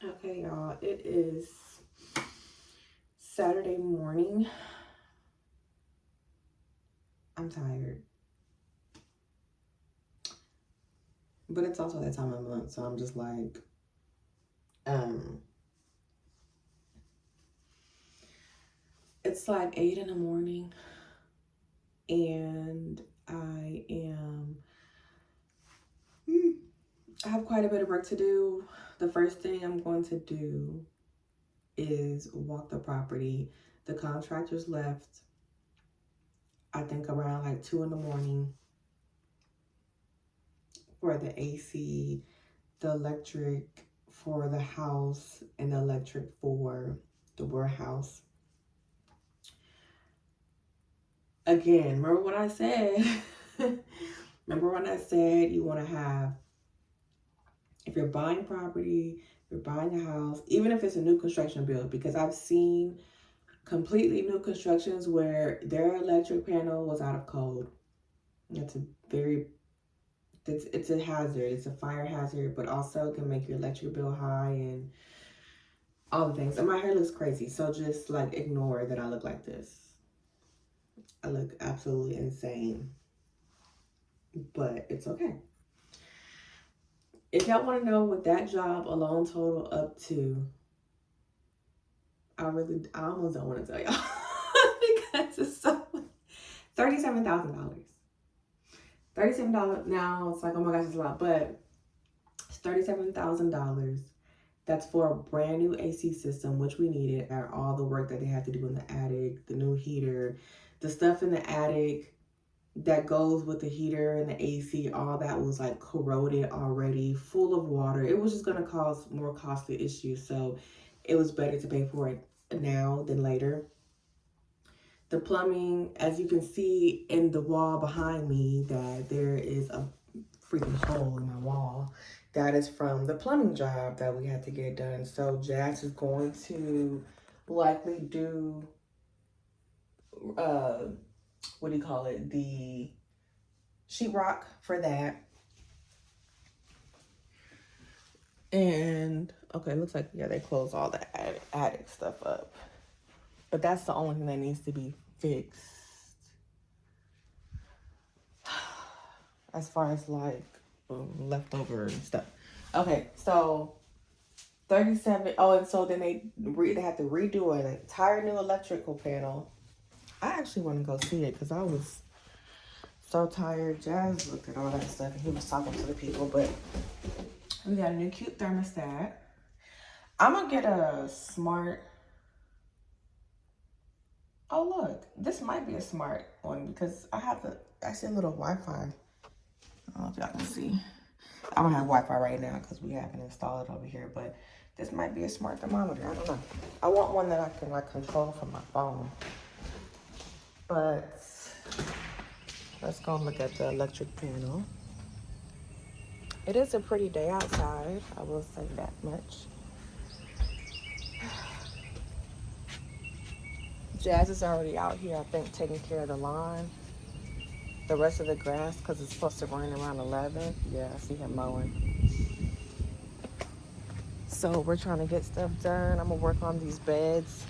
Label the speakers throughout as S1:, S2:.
S1: Okay, y'all, it is Saturday morning. I'm tired, but it's also that time of month, so I'm just like, um, it's like 8 in the morning, and I am, I have quite a bit of work to do. The first thing I'm going to do is walk the property. The contractors left, I think, around like 2 in the morning for the AC, the electric for the house, and the electric for the warehouse. Again, remember what I said? Remember when I said you want to have, if you're buying property, if you're buying a house, even if it's a new construction build, because I've seen completely new constructions where their electric panel was out of code. It's a very, it's a hazard. It's a fire hazard, but also can make your electric bill high and all the things. And my hair looks crazy, so just like ignore that I look like this. I look absolutely insane, but it's okay. If y'all want to know what that job alone total up to, I almost don't want to tell y'all because it's so $37,000. $37 now. It's like, oh my gosh, it's a lot, but it's $37,000. That's for a brand new AC system, which we needed, and all the work that they had to do in the attic, the new heater, the stuff in the attic that goes with the heater and the AC, all that was like corroded already, full of water. It was just going to cause more costly issues. So it was better to pay for it now than later. The plumbing, as you can see in the wall behind me, that there is a freaking hole in my wall. That is from the plumbing job that we had to get done. So Jazz is going to likely do, uh, what do you call it? The sheetrock for that. And okay, it looks like, yeah, they closed all the attic stuff up. But that's the only thing that needs to be fixed. As far as like leftover and stuff. Okay, so 37. Oh, and so then they had to redo an entire new electrical panel. I actually want to go see it because I was so tired. Jazz looked at all that stuff and he was talking to the people. But we got a new cute thermostat. I'm gonna get a smart. Oh look, this might be a smart one because I have actually a little Wi-Fi. I don't know if y'all can see. I don't have Wi-Fi right now because we haven't installed it over here, but this might be a smart thermometer. I don't know. I want one that I can like control from my phone. But let's go look at the electric panel. It is a pretty day outside. I will say that much. Jazz is already out here, I think, taking care of the lawn. The rest of the grass, because it's supposed to rain around 11. Yeah, I see him mowing. So we're trying to get stuff done. I'm going to work on these beds.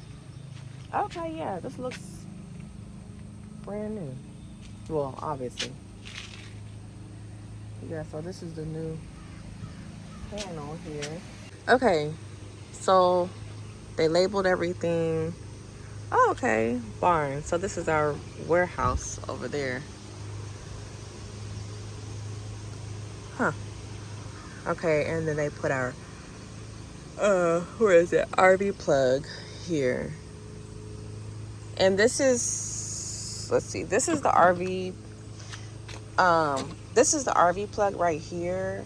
S1: Okay, yeah, this looks brand new. Well, obviously. Yeah, so this is the new panel here. Okay, so they labeled everything. Oh, okay, barn. So this is our warehouse over there. Huh. Okay, and then they put our, where is it? RV plug here. And this is, let's see, this is the RV plug right here.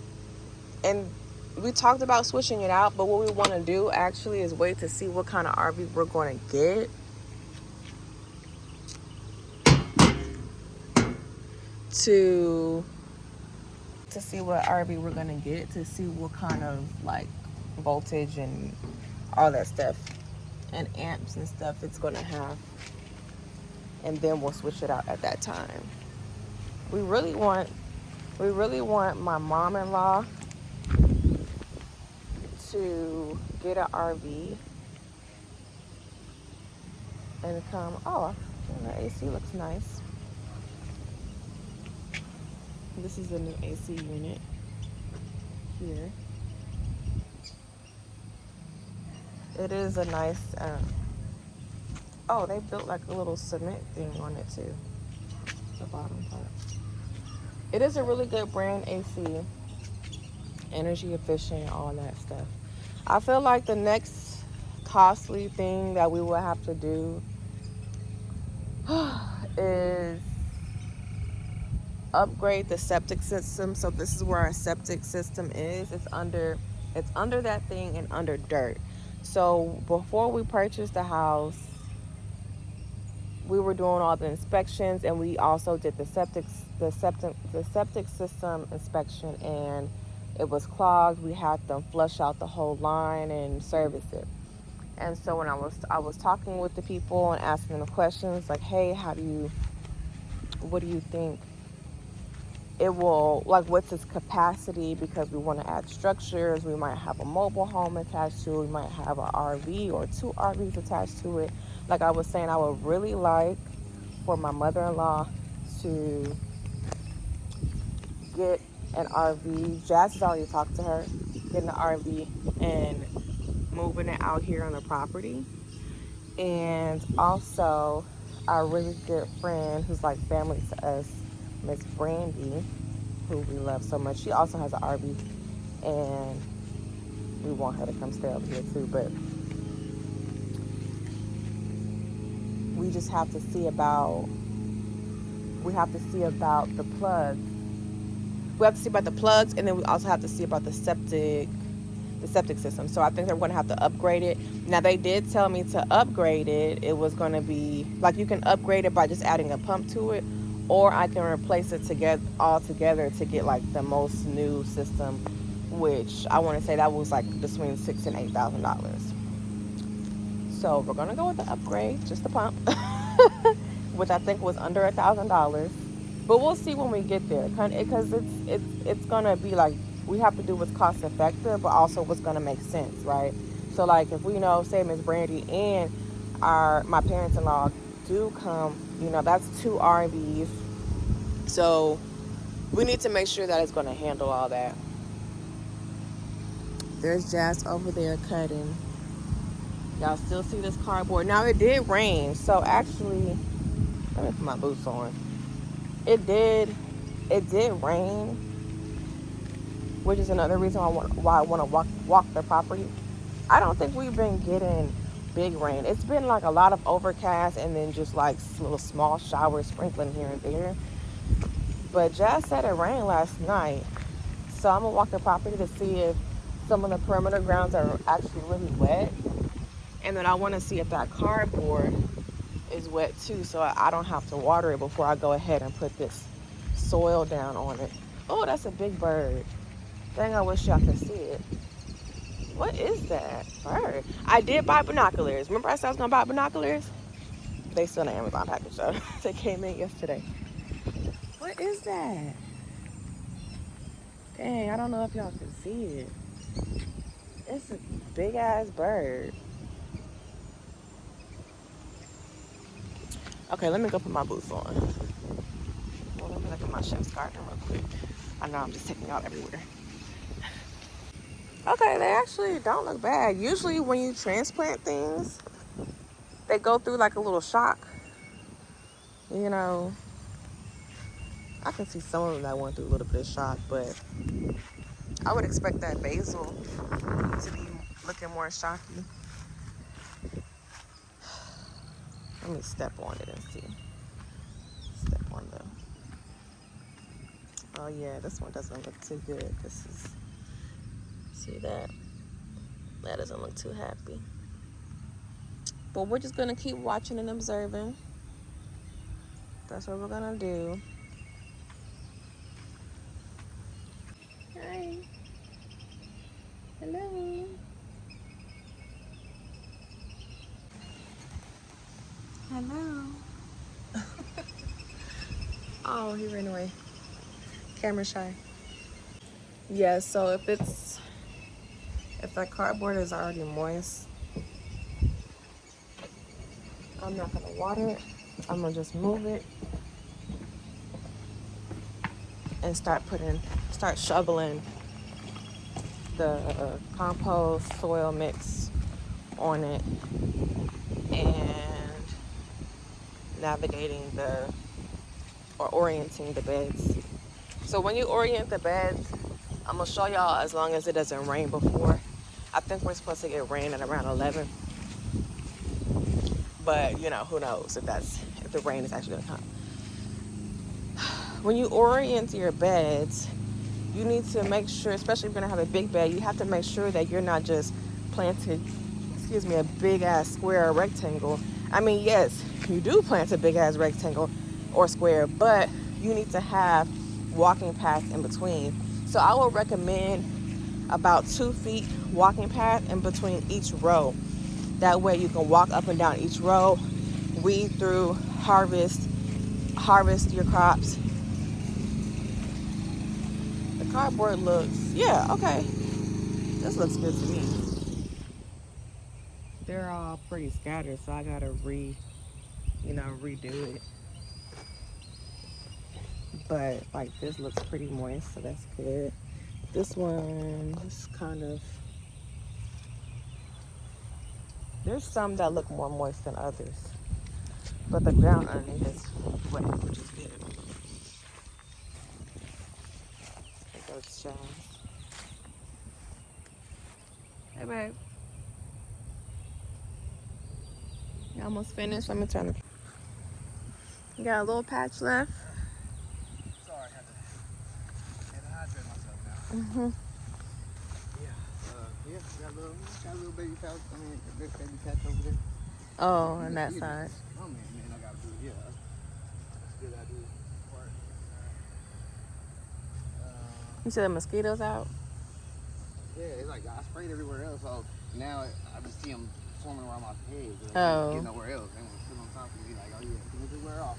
S1: And we talked about switching it out, but what we want to do actually is wait to see what kind of RV we're going to get. To see what RV we're going to get, to see what kind of like voltage and all that stuff and amps and stuff it's going to have. And then we'll switch it out at that time. We really want my mom-in-law to get an RV and come. Oh, the AC looks nice. This is a new AC unit here. It is a nice. Oh, they built like a little cement thing on it too. The bottom part. It is a really good brand AC. Energy efficient, all that stuff. I feel like the next costly thing that we will have to do is upgrade the septic system. So this is where our septic system is. It's under that thing and under dirt. So before we purchased the house, we were doing all the inspections, and we also did the septic system inspection, and it was clogged. We had them flush out the whole line and service it. And so when I was talking with the people and asking them questions like, hey, what do you think it will, like, what's its capacity, because we want to add structures, we might have a mobile home attached to it, we might have an RV or 2 RVs attached to it. Like I was saying, I would really like for my mother-in-law to get an RV. Jazz has already talked to her, getting an RV and moving it out here on the property. And also our really good friend who's like family to us, Miss Brandy, who we love so much. She also has an RV, and we want her to come stay over here too. But we just have to see about the plugs. We have to see about the plugs, and then we also have to see about the septic system. So I think they're going to have to upgrade it. Now they did tell me to upgrade it. It was going to be like, you can upgrade it by just adding a pump to it, or I can replace it all together to get like the most new system, which I want to say that was like between $6,000 and $8,000. So we're gonna go with the upgrade, just the pump, which I think was under $1,000. But we'll see when we get there, because it's gonna be like, we have to do what's cost effective, but also what's gonna make sense, right? So like, if we know, say Miss Brandy and my parents-in-law do come, that's 2 RVs. So we need to make sure that it's gonna handle all that. There's Jazz over there cutting. Y'all still see this cardboard. Now it did rain, so actually, let me put my boots on. It did rain, which is another reason why I want to walk the property. I don't think we've been getting big rain. It's been like a lot of overcast and then just like little small showers sprinkling here and there. But Jazz said it rained last night, so I'm gonna walk the property to see if some of the perimeter grounds are actually really wet. And then I want to see if that cardboard is wet too, so I don't have to water it before I go ahead and put this soil down on it. Oh, that's a big bird. Dang, I wish y'all could see it. What is that bird? I did buy binoculars. Remember I said I was going to buy binoculars? They still in the Amazon package, so they came in yesterday. What is that? Dang, I don't know if y'all can see it. It's a big ass bird. Okay, let me go put my boots on. Well, let me look at my chef's garden real quick. I know I'm just taking y'all everywhere. Okay, they actually don't look bad. Usually when you transplant things, they go through like a little shock. I can see some of them that went through a little bit of shock, but I would expect that basil to be looking more shocky. Let me step on it and see. Step on the... Oh yeah, this one doesn't look too good. See that? That doesn't look too happy. But we're just gonna keep watching and observing. That's what we're gonna do. Hi. Hello. Hello. Oh, he ran away. Camera shy. Yeah, so if if that cardboard is already moist, I'm not gonna water it. I'm gonna just move it and start shoveling the compost soil mix on it and navigating or orienting the beds. So when you orient the beds, I'm gonna show y'all as long as it doesn't rain before. I think we're supposed to get rain at around 11. But you know, who knows if the rain is actually gonna come. When you orient your beds, you need to make sure, especially if you're gonna have a big bed, you have to make sure that you're not just planting, a big ass square or rectangle. I mean, yes, you do plant a big ass rectangle or square, but you need to have walking paths in between. So I would recommend about 2 feet walking path in between each row. That way you can walk up and down each row, weed through, harvest your crops. The cardboard looks, yeah, okay. This looks good to me. They're all pretty scattered, so I gotta redo it. But like this looks pretty moist, so that's good. This one is kind of, there's some that look more moist than others, but the ground underneath is wet, which is good. There goes Chaz. Hey babe, you almost finished? Let me turn it. You got a little patch left.
S2: Sorry, I had to hydrate myself now. Yeah, got a little baby patch. I mean, a big baby patch over there.
S1: Oh, on that side.
S2: Oh man, I gotta do it. Yeah, that's good. I do part.
S1: You said the mosquitoes out?
S2: Yeah, it's like I sprayed everywhere else, so now I just see them swarming around my head.
S1: Oh.
S2: Get nowhere else. They want to sit on top of me like, oh yeah, can we just wear off?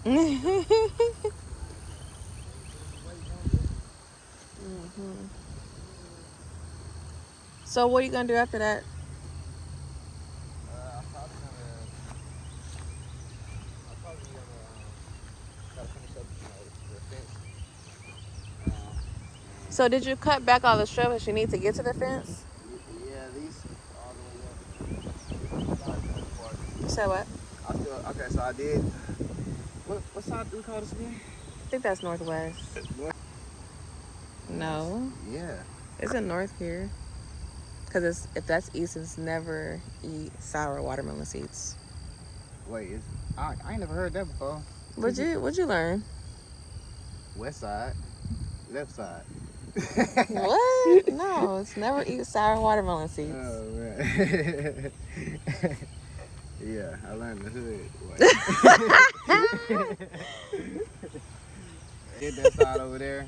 S1: So what are you gonna do after that?
S2: I'm probably gonna try to finish up, the fence.
S1: So did you cut back all the shrubs you need to get to the fence?
S2: Yeah, these all the way up.
S1: You said what?
S2: Okay, so I did. What side do we call this again?
S1: I think that's northwest.
S2: North.
S1: No.
S2: Yeah.
S1: It's in north here. Because if that's east, it's never eat sour watermelon seeds.
S2: Wait, I ain't never heard that before.
S1: What'd you learn?
S2: West side, left side.
S1: What? No, it's never eat sour watermelon seeds.
S2: Oh man. Yeah, I learned the hood. Get that side over there.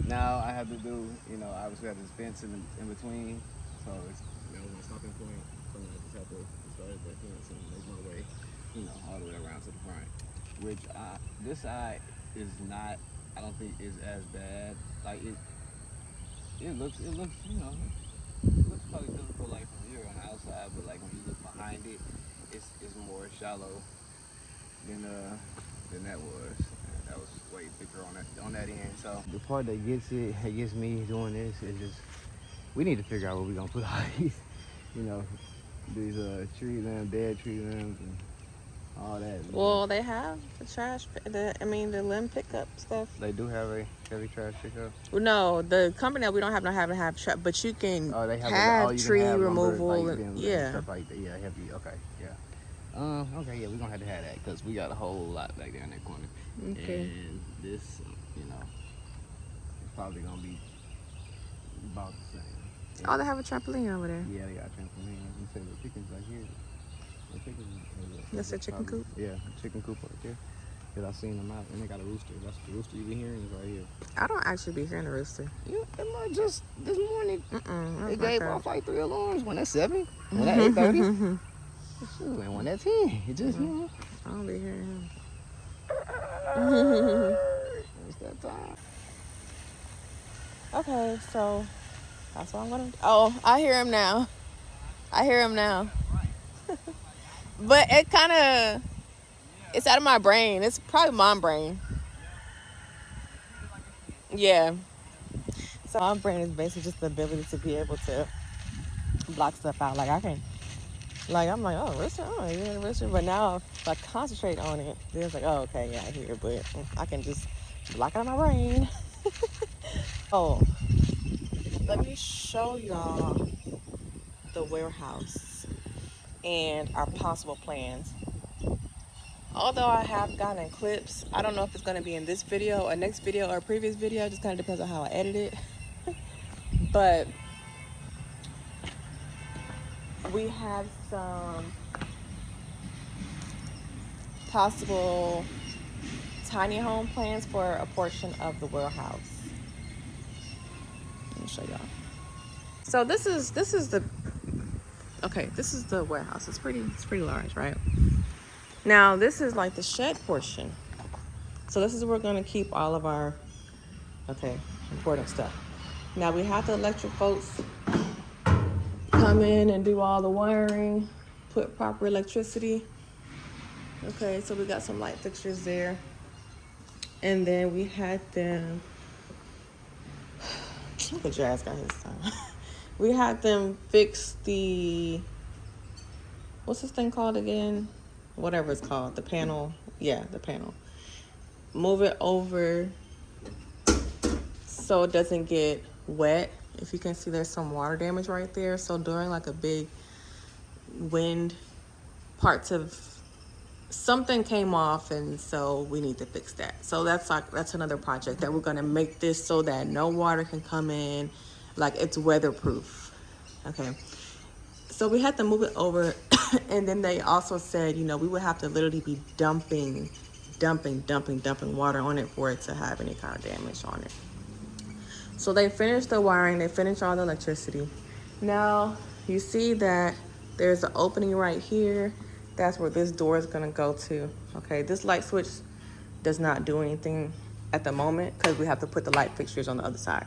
S2: Now I have to do, obviously I have this fence in between, so it's my stopping point. So I just have to start at that fence and make my way, all the way around to the front. Which this side is not, I don't think is as bad. Like it looks probably difficult like from here on the outside, but like when you look behind it, it's more shallow than that was. That was way thicker on that end. So the part that gets me doing this is just we need to figure out where we're gonna put all these, these tree limbs, dead tree limbs, and all that.
S1: Well, they have the limb pickup stuff.
S2: They do have a heavy trash pickup.
S1: Well, no, the company that we don't have trash, but you can have tree removal.
S2: And stuff like that. Yeah, heavy. Okay, yeah. Okay, yeah, we're gonna have to have that because we got a whole lot back there in that corner.
S1: Okay.
S2: And this, it's probably gonna be about the same. Yeah.
S1: Oh, they have a trampoline over there.
S2: Yeah, they got a trampoline. You said the chickens right here. The chickens.
S1: That's a chicken coop?
S2: Yeah, chicken coop right there. Cause I seen them out, and they got a rooster. That's the rooster you be hearing is right here.
S1: I don't actually be hearing a rooster.
S2: Yeah, just this morning. They gave off like 3 alarms. One at 7, one at 8:30. Shoot, and one at 10. It just,
S1: I don't be hearing him.
S2: It's that time.
S1: Okay, so that's what I'm gonna do. Oh, I hear him now. I hear him now. But it kind of, it's out of my brain. It's probably mom brain. Yeah. So mom brain is basically just the ability to be able to block stuff out. Like I can, like I'm like, oh, Richard, oh, you're in Richard. But now if I concentrate on it, then it's like, oh, okay, yeah, I hear it. But I can just block it out of my brain. Oh, let me show y'all the warehouse and our possible plans. Although I have gotten clips, I don't know if it's going to be in this video, or next video, or a previous video. It just kind of depends on how I edit it. But we have some possible tiny home plans for a portion of the warehouse. Let me show y'all. So this is the warehouse. It's pretty large, right? Now this is like the shed portion. So this is where we're gonna keep all of our important stuff. Now we have the electric folks come in and do all the wiring, put proper electricity. Okay, so we got some light fixtures there. And then we had them, look at Jazz got his time. We had them fix the, what's this thing called again? Whatever it's called, the panel. Yeah, the panel. Move it over so it doesn't get wet. If you can see, there's some water damage right there. So during like a big wind, parts of something came off, and so we need to fix that. So that's another project that we're gonna make this so that no water can come in, like it's weatherproof. Okay. So we had to move it over, and then they also said, you know, we would have to literally be dumping water on it for it to have any kind of damage on it. So they finished the wiring, they finished all the electricity. Now you see that there's an opening right here. That's where this door is gonna go to. Okay, this light switch does not do anything at the moment because we have to put the light fixtures on the other side.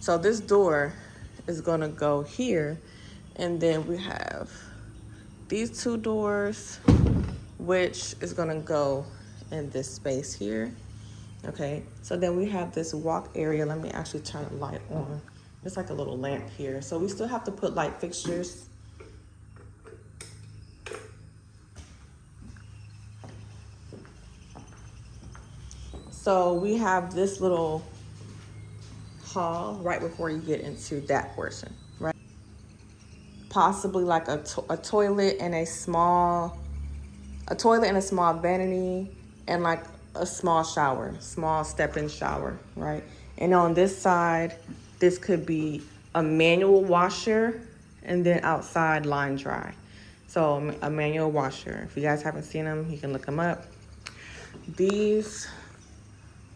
S1: So this door is gonna go here, and then we have these two doors, which is gonna go in this space here. Okay, so then we have this walk area. Let me actually turn the light on. It's like a little lamp here. So we still have to put light fixtures. So we have this little hall right before you get into that portion, right? Possibly like a toilet and a small vanity, and like a small shower, small step-in shower, right? And on this side, this could be a manual washer, and then outside line dry. So a manual washer. If you guys haven't seen them, you can look them up. These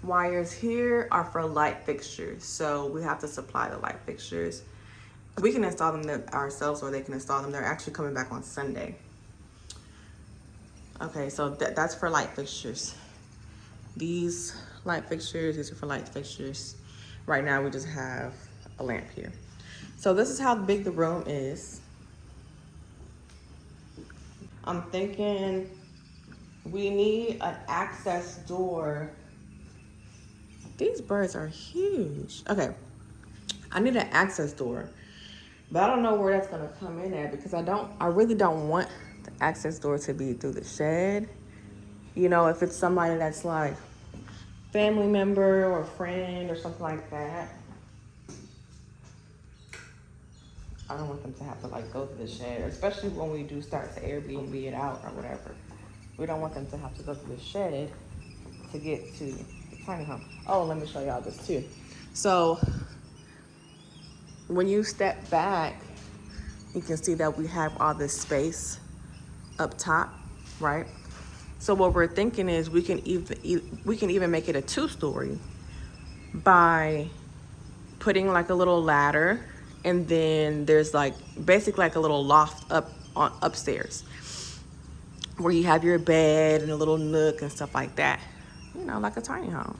S1: wires here are for light fixtures, so we have to supply the light fixtures. We can install them ourselves, or they can install them. They're actually coming back on Sunday. Okay, so that's for light fixtures. These light fixtures, these are for light fixtures. Right now we just have a lamp here. So this is how big the room is. I'm thinking we need an access door. These birds are huge. Okay, I need an access door, but I don't know where that's gonna come in at, because I really don't want the access door to be through the shed. You know, if it's somebody that's like family member or friend or something like that, I don't want them to have to like go to the shed, especially when we do start to Airbnb it out or whatever. We don't want them to have to go to the shed to get to the tiny home. Oh, let me show y'all this too. So when you step back, you can see that we have all this space up top, right? So what we're thinking is we can even make it a 2-story by putting like a little ladder, and then there's like basically like a little loft upstairs where you have your bed and a little nook and stuff like that. You know, like a tiny home.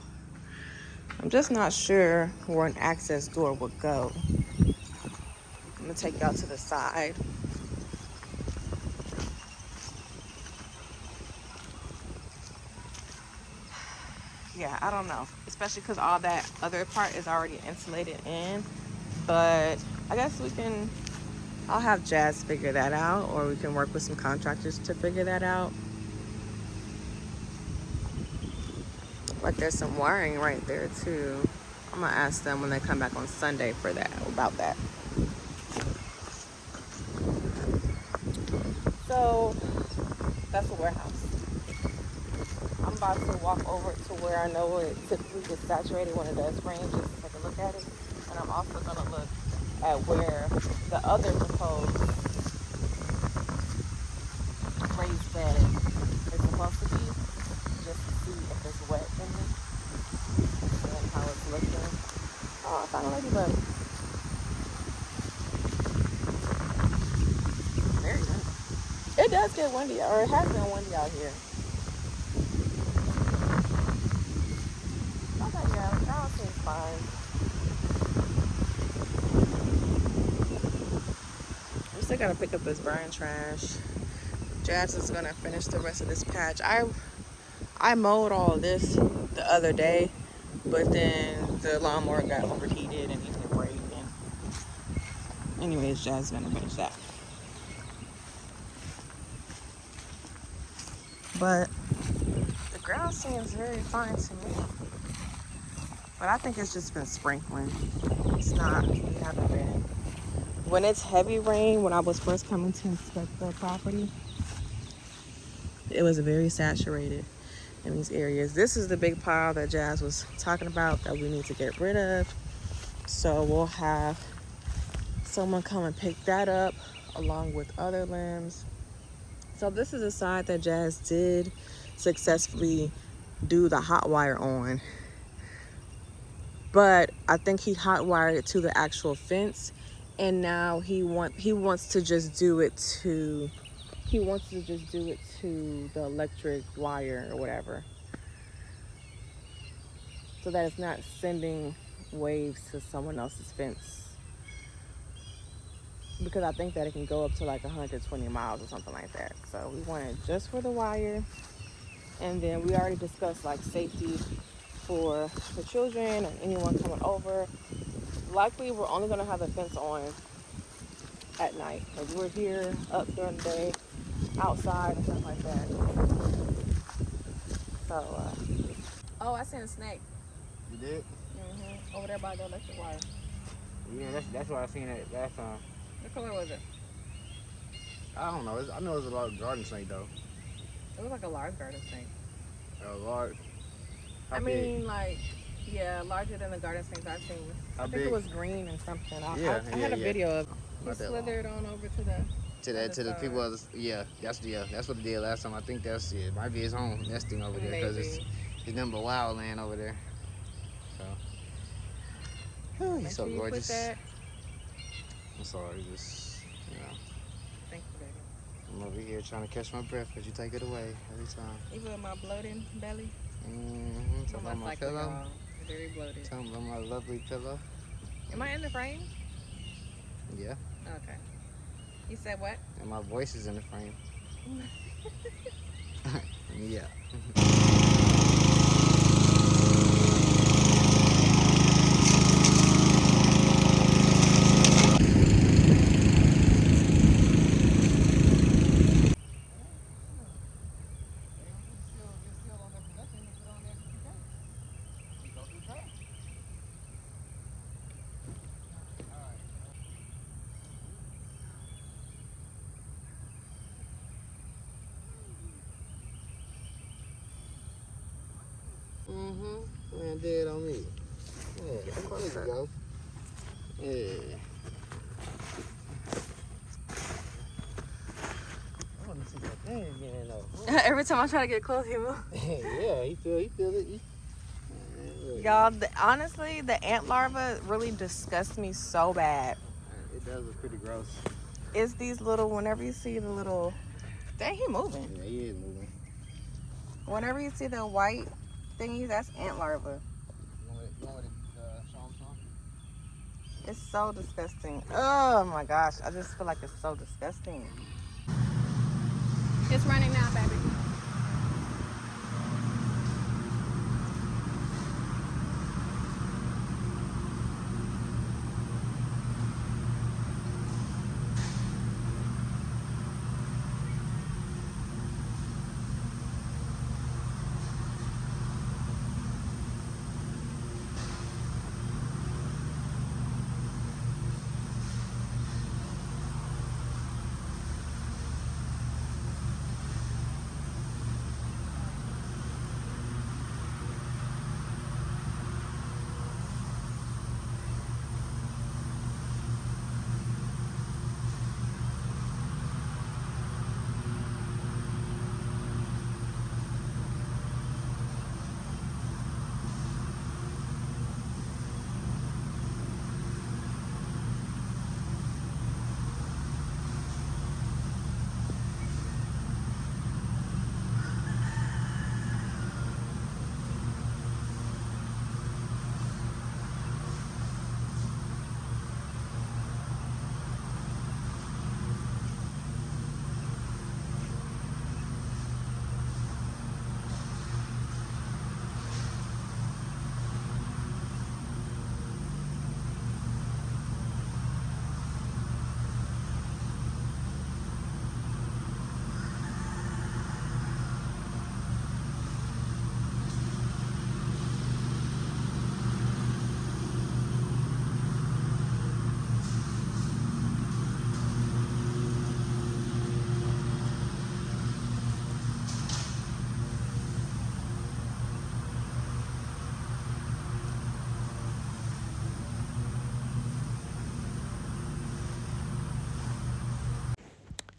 S1: I'm just not sure where an access door would go. gonna take y'all to the side. Yeah, I don't know, especially because all that other part is already insulated in. But I guess I'll have Jazz figure that out, or we can work with some contractors to figure that out. But there's some wiring right there too. I'm gonna ask them when they come back on Sunday for that, about that. So that's a warehouse. I'm about to walk over to where I know it typically gets saturated when it does rain, just to take a look at it. And I'm also gonna look at where the other proposed raised bed is supposed to be, just to see if it's wet in it and how it's looking. Oh, I found a ladybug. Very windy. It does get windy, or it has been windy out here. Okay, yeah, that seems fine. We still gotta pick up this burn trash. Jazz is gonna finish the rest of this patch. I mowed all of this the other day, but then the lawnmower got overheated and it didn't break. And anyways, Jazz is gonna finish that. But the ground seems very fine to me. But I think it's just been sprinkling. It's not, we haven't been. When it's heavy rain, when I was first coming to inspect the property, it was very saturated in these areas. This is the big pile that Jazz was talking about that we need to get rid of. So we'll have someone come and pick that up along with other limbs. So this is a side that Jazz did successfully do the hot wire on. But I think he hot wired it to the actual fence, and now he wants to just do it to the electric wire or whatever, so that it's not sending waves to someone else's fence, because I think that it can go up to like 120 miles or something like that. So we want it just for the wire. And then we already discussed like safety for the children and anyone coming over. Likely we're only going to have the fence on at night, because we're here up during the day, outside and stuff like that. So oh, I seen a snake.
S2: You did?
S1: Over there by the electric wire.
S2: Yeah, that's what I seen it last time.
S1: What color was it?
S2: I don't know. I know it was a large garden snake though.
S1: It was like a large garden snake.
S2: A large.
S1: I mean, like, yeah, larger than the garden snakes I've seen. I think it was green and something. I had a video of it. He slithered on over to the
S2: people. That's what it did last time. I think that's it. Might be his home nesting over there, because it's nothing but wild land over there. So he's so gorgeous. I'm sorry, just
S1: Thank you, baby.
S2: I'm over here trying to catch my breath, because you take it away every time.
S1: Even with my bloating belly.
S2: Tell me about my pillow.
S1: Very bloated.
S2: Tell me about my lovely pillow.
S1: Am I in the frame?
S2: Yeah.
S1: Okay. You said what?
S2: And my voice is in the frame. Yeah. Man, dead on me. Yeah, there you go. Yeah. I want to see that thing again though.
S1: Every time I try to get close, he moves.
S2: Yeah, he feel it.
S1: Y'all, honestly, the ant larva really disgusts me so bad.
S2: It does look pretty gross.
S1: It's these little, whenever you see the little, dang, he moving.
S2: Yeah, he is moving.
S1: Whenever you see the white thingies, that's ant larva.
S2: You want me to show him some?
S3: It's so disgusting. Oh my gosh, I just feel like it's so disgusting.
S1: It's running now, baby.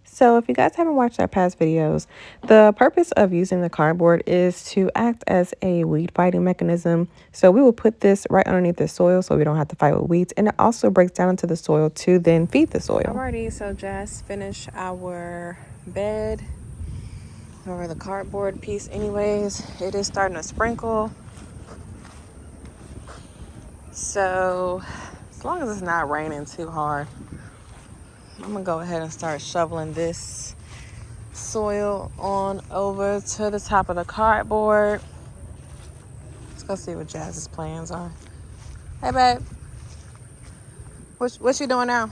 S3: So if you guys haven't watched our past videos, the purpose of using the cardboard is to act as a weed fighting mechanism. So we will put this right underneath the soil so we don't have to fight with weeds. And it also breaks down into the soil to then feed the soil. Alrighty, so just finished our bed over the cardboard piece anyways. It is starting to sprinkle. So as long as it's not raining too hard, I'm gonna go ahead and start shoveling this soil on over to the top of the cardboard. Let's go see what Jazz's plans are. Hey babe, what you doing now?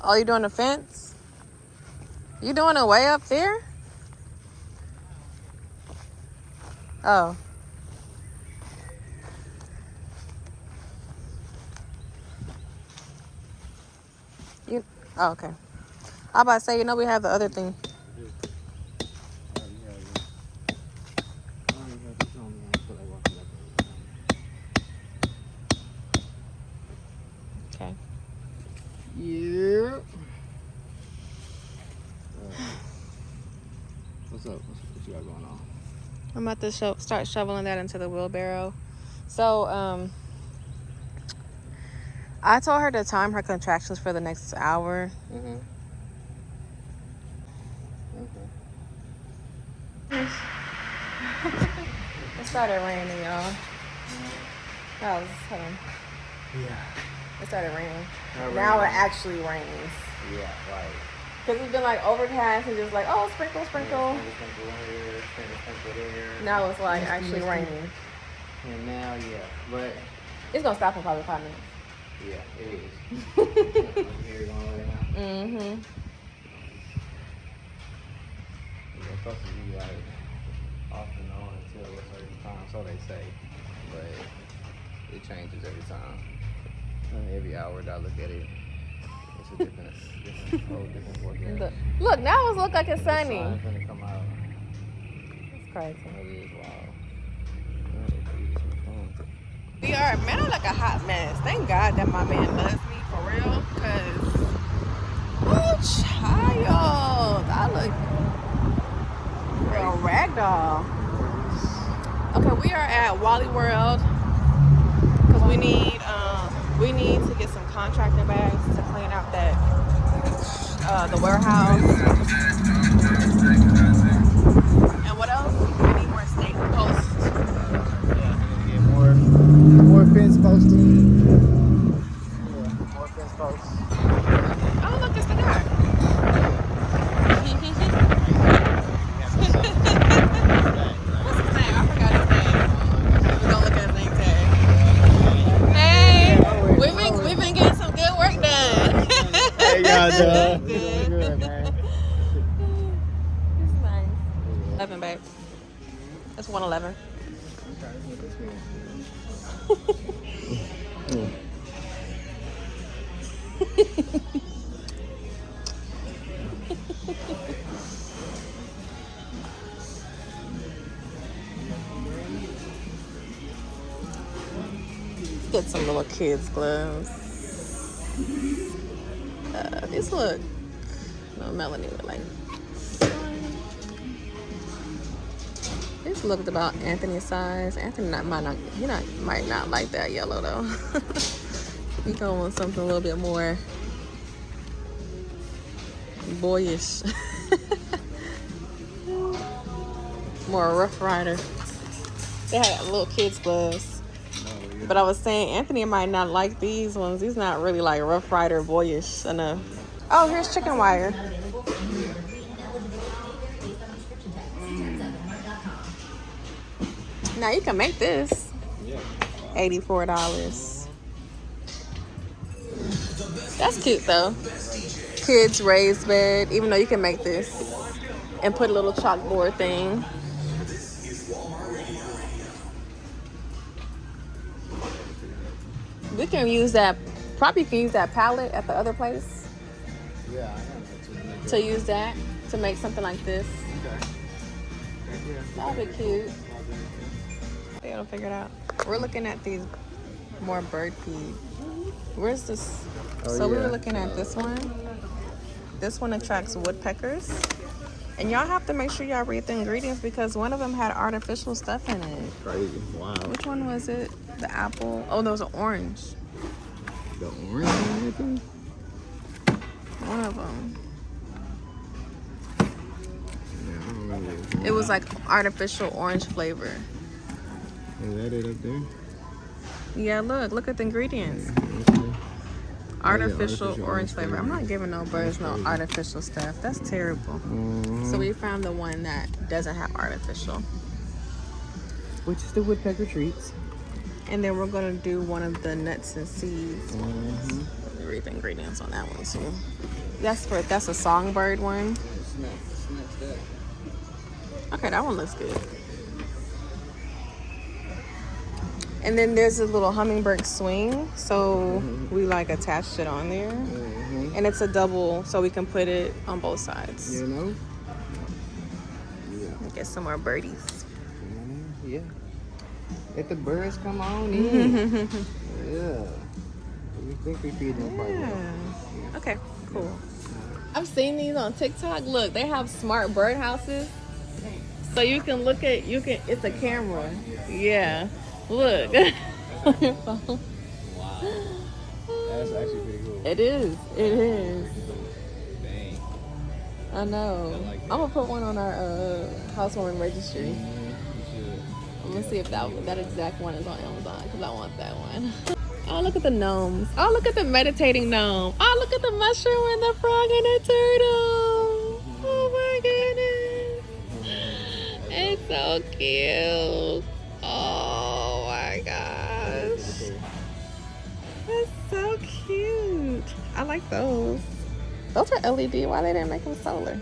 S3: Oh, you doing the fence? You doing it way up there? Oh. Oh, okay. I about to say, we have the other thing. Okay.
S2: Yeah. What's up? What you got going on?
S3: I'm about to start shoveling that into the wheelbarrow. So, I told her to time her contractions for the next hour.
S2: Mm-hmm.
S3: It started raining, y'all. That was
S2: Yeah.
S3: It started raining. Now it actually rains.
S2: Yeah, right.
S3: Because it's been like overcast and just like, oh, sprinkle, sprinkle.
S2: Sprinkle here, sprinkle there.
S3: Now it's like actually raining.
S2: And now, yeah, but
S3: It's going to stop in probably 5 minutes.
S2: yeah, it is. Here going right now.
S3: Mm-hmm.
S2: It's supposed to be like off and on until a certain time, so they say, but it changes every time. And every hour that I look at it, it's a different forecast.
S3: Look, now it looks like it's sunny.
S2: The sun's gonna come out.
S3: It's crazy.
S2: It is wild.
S3: We are, man, I'm like a hot mess. Thank God that my man loves me for real, because, oh, child, I look real ragdoll. Okay, we are at Wally World because we need to get some contractor bags to clean out that the warehouse. And what else? We need more stake posts.
S2: Yeah, get more fence posts. posts. Yeah, more fence posts.
S3: Oh, look, it's the guy. What's his name? I forgot his name. We're gonna look at his name tag. Hey, we've been getting some good work done.
S2: Hey, y'all doing?
S3: Good.
S2: Good, man.
S3: It's nice. 11, babe. It's 111. Get some little kids gloves. These look. No, Melanie would like. These looked about Anthony's size. Anthony might not like that yellow though. He gonna want something a little bit more boyish. More Rough Rider. They had little kids gloves. But I was saying Anthony might not like these ones. He's not really like Rough Rider boyish enough. Oh, here's chicken wire. Now you can make this. $84. That's cute though. Kids raised bed, even though you can make this and put a little chalkboard thing. We can use that, probably can use that palette at the other place.
S2: Yeah, I have
S3: To use that to make something like this. That'd be cute. They gotta figure it out. We're looking at these more bird feed. Where's this? So we were looking at this one. This one attracts woodpeckers. And y'all have to make sure y'all read the ingredients because one of them had artificial stuff in it.
S2: Crazy. Wow.
S3: Which one was it? The apple? Oh, there was an orange.
S2: The orange?
S3: One of them.
S2: Yeah, I don't remember.
S3: It was like artificial orange flavor.
S2: Is that it up there?
S3: Yeah, look at the ingredients. Artificial orange flavor. I'm not giving no birds no artificial stuff. That's terrible. So we found the one that doesn't have artificial.
S2: Which is the woodpecker treats.
S3: And then we're gonna do one of the nuts and seeds. Let me read the ingredients on that one too. That's a songbird one. Okay, that one looks good. And then there's a little hummingbird swing, so we like attached it on there. And it's a double, so we can put it on both sides.
S2: You know?
S3: Get some more birdies.
S2: Yeah. Let the birds come on in. Yeah. We think we feed them quite well.
S3: Okay, cool. I've seen these on TikTok. Look, they have smart bird houses. So you can look at, it's a camera. Yeah. Look. On your phone.
S2: Wow. That's actually pretty cool.
S3: It is. Dang. I know.
S2: like
S3: I'm gonna put one on our housewarming registry. I'm gonna see if that exact one is on Amazon because I want that one. Oh, look at the gnomes. Oh, look at the meditating gnome. Oh, look at the mushroom and the frog and the turtle. Oh my goodness. It's so cute. Oh my gosh. That's so cute. I like those. Those are LED. Why they didn't make them solar?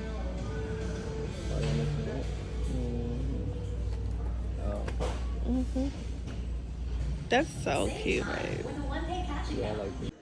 S3: That's so cute, babe.
S2: Yeah, I like it.